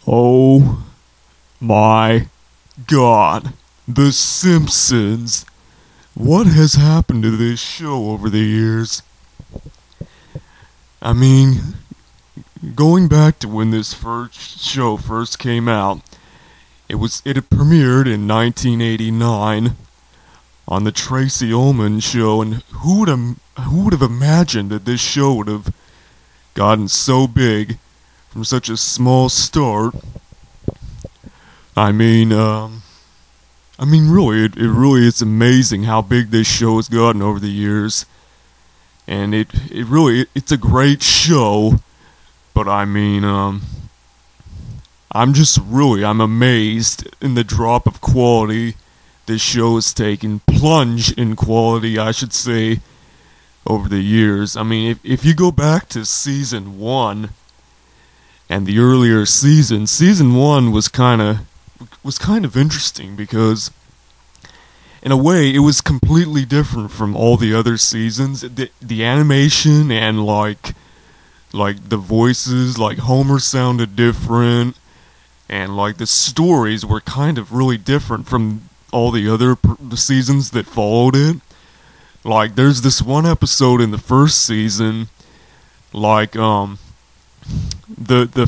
Oh my God. The Simpsons. What has happened to this show over the years? I mean, going back to when this first show first came out, it had premiered in 1989 on the Tracy Ullman show, and who would have imagined that this show would have gotten so big from such a small start? I mean, really, it really is amazing how big this show has gotten over the years, and it's a great show. But I'm amazed in the drop of quality this show has taken, plunge in quality, I should say, over the years. I mean, if you go back to season 1 and the earlier season 1 was kind of interesting because in a way it was completely different from all the other seasons. The animation and like the voices, like Homer sounded different, and like the stories were kind of really different from all the other seasons that followed it. Like there's this one episode in the first season, like the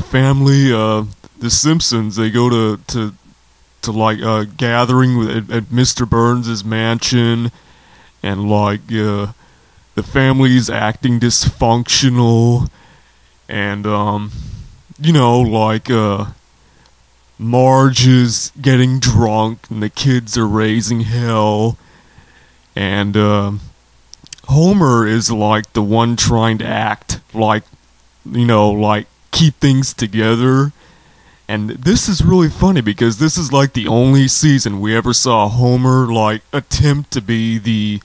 family, the Simpsons, they go to like a gathering at Mr. Burns' mansion, and like the family's acting dysfunctional, and Marge is getting drunk and the kids are raising hell, and Homer is like the one trying to act like, like keep things together. And this is really funny because this is like the only season we ever saw Homer like attempt to be the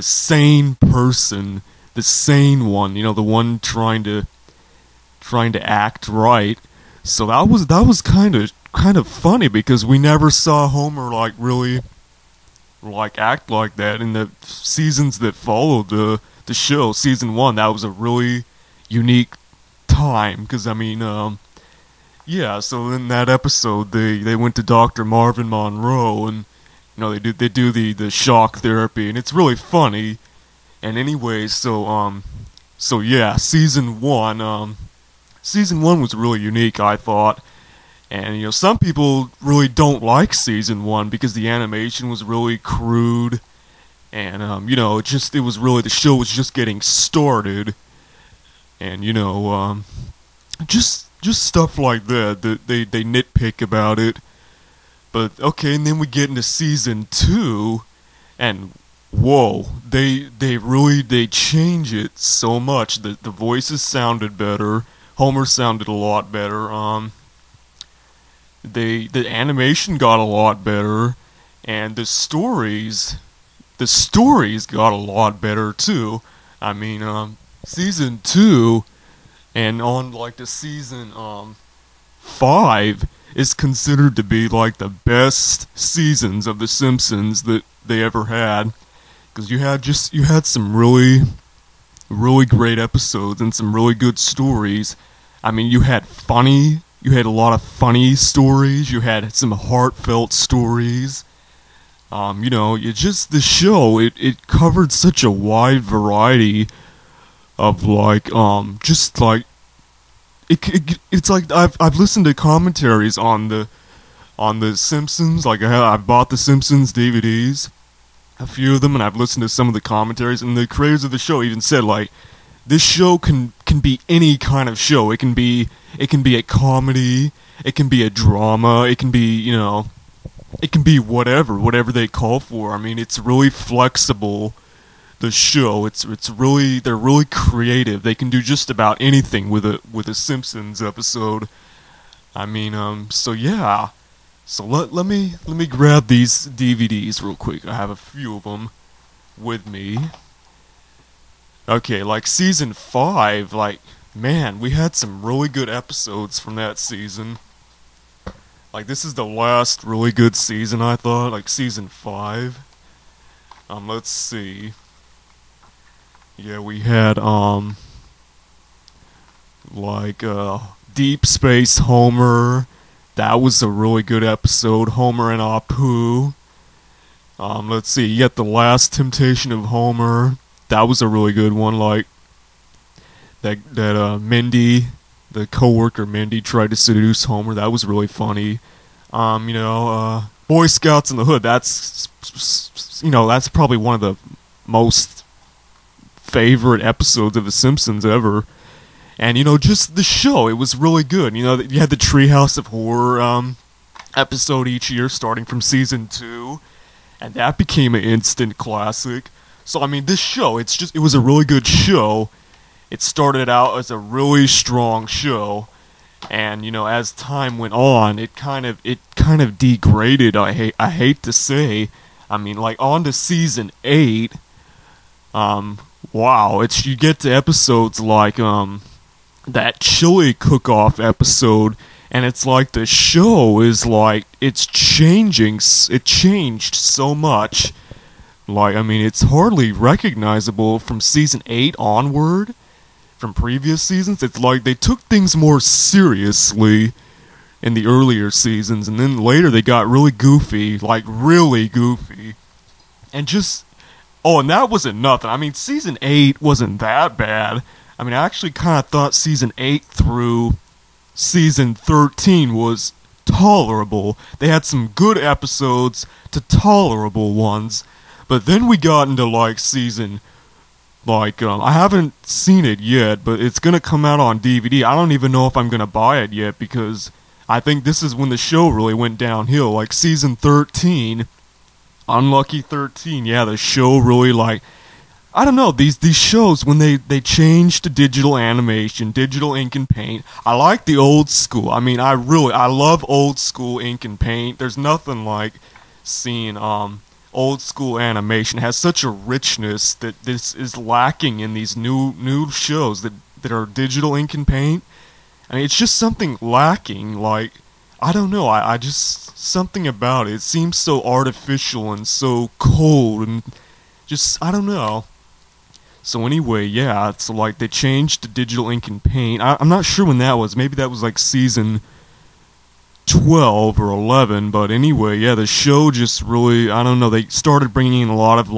sane person, the sane one, the one trying to act right. So that was kind of funny because we never saw Homer like really like act like that in the seasons that followed the show. Season 1, that was a really unique time because yeah, so in that episode they went to Dr. Marvin Monroe, and they do the shock therapy, and it's really funny. And anyway, so yeah, season 1 was really unique, I thought. And some people really don't like season 1 because the animation was really crude, and it was really, the show was just getting started, and just stuff like that they nitpick about it. But okay, and then we get into season 2, and whoa, they change it so much. The voices sounded better. Homer sounded a lot better. The animation got a lot better, and the stories got a lot better too. Season 2 and on like the season 5 is considered to be like the best seasons of The Simpsons that they ever had, because you had some really great episodes and some really good stories. You had a lot of funny stories, you had some heartfelt stories. The show, it covered such a wide variety of it's like I've listened to commentaries on the Simpsons. Like I've bought the Simpsons DVDs, a few of them, and I've listened to some of the commentaries, and the creators of the show even said like this show can be any kind of show. It can be a comedy, it can be a drama, it can be it can be whatever they call for. It's really flexible. The show, they're really creative. They can do just about anything with a Simpsons episode. So yeah. So let me grab these DVDs real quick. I have a few of them with me. Okay, like season 5, like man, we had some really good episodes from that season. Like this is the last really good season, I thought, like season 5. Let's see. Yeah, we had Deep Space Homer. That was a really good episode. Homer and Apu. Let's see. You got The Last Temptation of Homer. That was a really good one. Like that Mindy, the coworker Mindy, tried to seduce Homer. That was really funny. Boy Scouts in the Hood. That's probably one of the most favorite episodes of The Simpsons ever. And, just the show, it was really good. You had the Treehouse of Horror episode each year, starting from season 2, and that became an instant classic. So, this show, it was a really good show. It started out as a really strong show, and, as time went on, it kind of degraded, I hate to say. On to season 8, wow, you get to episodes like, that chili cook-off episode, and it's like the show is like, it's changing, it changed so much. It's hardly recognizable from season 8 onward, from previous seasons. It's like they took things more seriously in the earlier seasons, and then later they got really goofy, and just, and that wasn't nothing. Season 8 wasn't that bad. I actually kind of thought season 8 through season 13 was tolerable. They had some good episodes to tolerable ones, but then we got into season, I haven't seen it yet, but it's gonna come out on DVD. I don't even know if I'm gonna buy it yet, because I think this is when the show really went downhill. Season 13, Unlucky 13, yeah, the show really I don't know, these shows, when they changed to digital animation, digital ink and paint, I like the old school. I love old school ink and paint. There's nothing like seeing old school animation. It has such a richness that this is lacking in these new shows that are digital ink and paint. It's just something lacking. I don't know, I just, something about it. It seems so artificial and so cold and just, I don't know. So anyway, yeah, it's they changed to digital ink and paint. I'm not sure when that was. Maybe that was season 12 or 11. But anyway, yeah, the show just really, I don't know, they started bringing in a lot of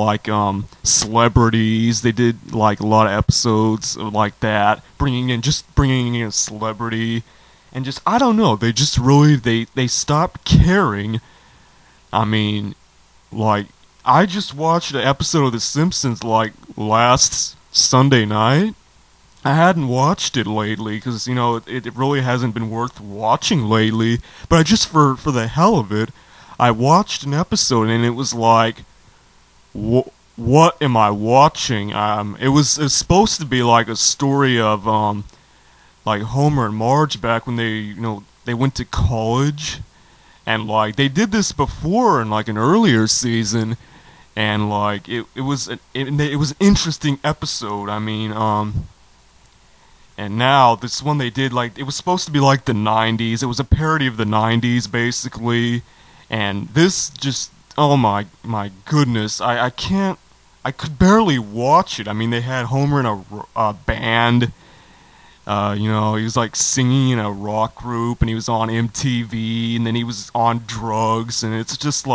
celebrities. They did a lot of episodes like that, bringing in a celebrity, and just, I don't know, they just really, they stopped caring. I just watched an episode of The Simpsons last Sunday night. I hadn't watched it lately because, it really hasn't been worth watching lately. But I just, for the hell of it, I watched an episode and it was what am I watching? It was supposed to be a story of, Homer and Marge back when they went to college. And, they did this before in, an earlier season. And, it was an interesting episode. And now, this one they did, it was supposed to be, the 90s. It was a parody of the 90s, basically. And this just, oh my goodness. I could barely watch it. They had Homer in a band. He was singing in a rock group, and he was on MTV, and then he was on drugs, and it's just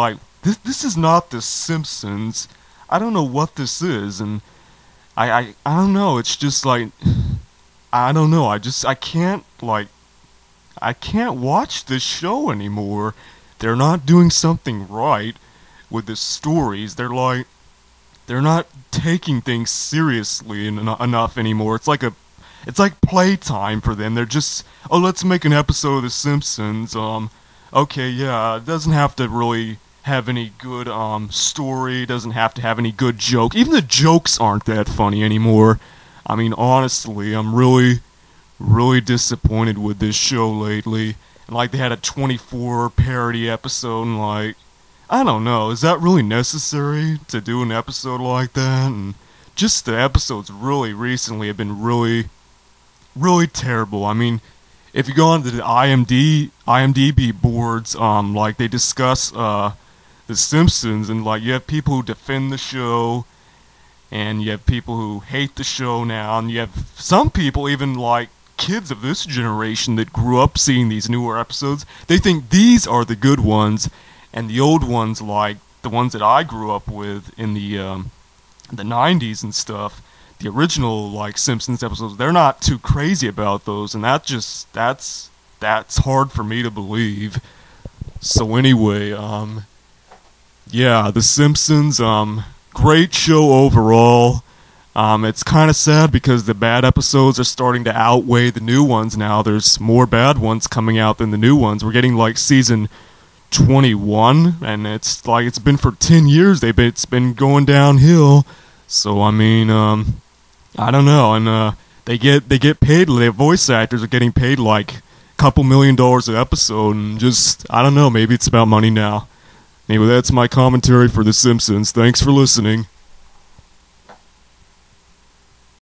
this is not The Simpsons. I don't know what this is, and I don't know, it's just I don't know, I can't watch this show anymore. They're not doing something right with the stories. They're not taking things seriously enough anymore. It's like playtime for them. They're just, let's make an episode of The Simpsons. Okay, yeah, it doesn't have to really have any good story. It doesn't have to have any good joke. Even the jokes aren't that funny anymore. Honestly, I'm really, really disappointed with this show lately. And they had a 24 parody episode, and I don't know, is that really necessary to do an episode like that? And just the episodes really recently have been really, really terrible. If you go onto the IMDb boards, they discuss The Simpsons, and you have people who defend the show, and you have people who hate the show now, and you have some people even kids of this generation that grew up seeing these newer episodes, they think these are the good ones, and the old ones, like the ones that I grew up with in the 90s and stuff, the original like Simpsons episodes, they're not too crazy about those, and that's hard for me to believe. So anyway, yeah, The Simpsons, great show overall. It's kind of sad because the bad episodes are starting to outweigh the new ones now. There's more bad ones coming out than the new ones. We're getting like season 21, and it's like it's been for 10 years. It's been going downhill. So I mean, I don't know, and they get paid. Their voice actors are getting paid like a couple $1 million an episode, and just I don't know. Maybe it's about money now. Anyway, that's my commentary for The Simpsons. Thanks for listening.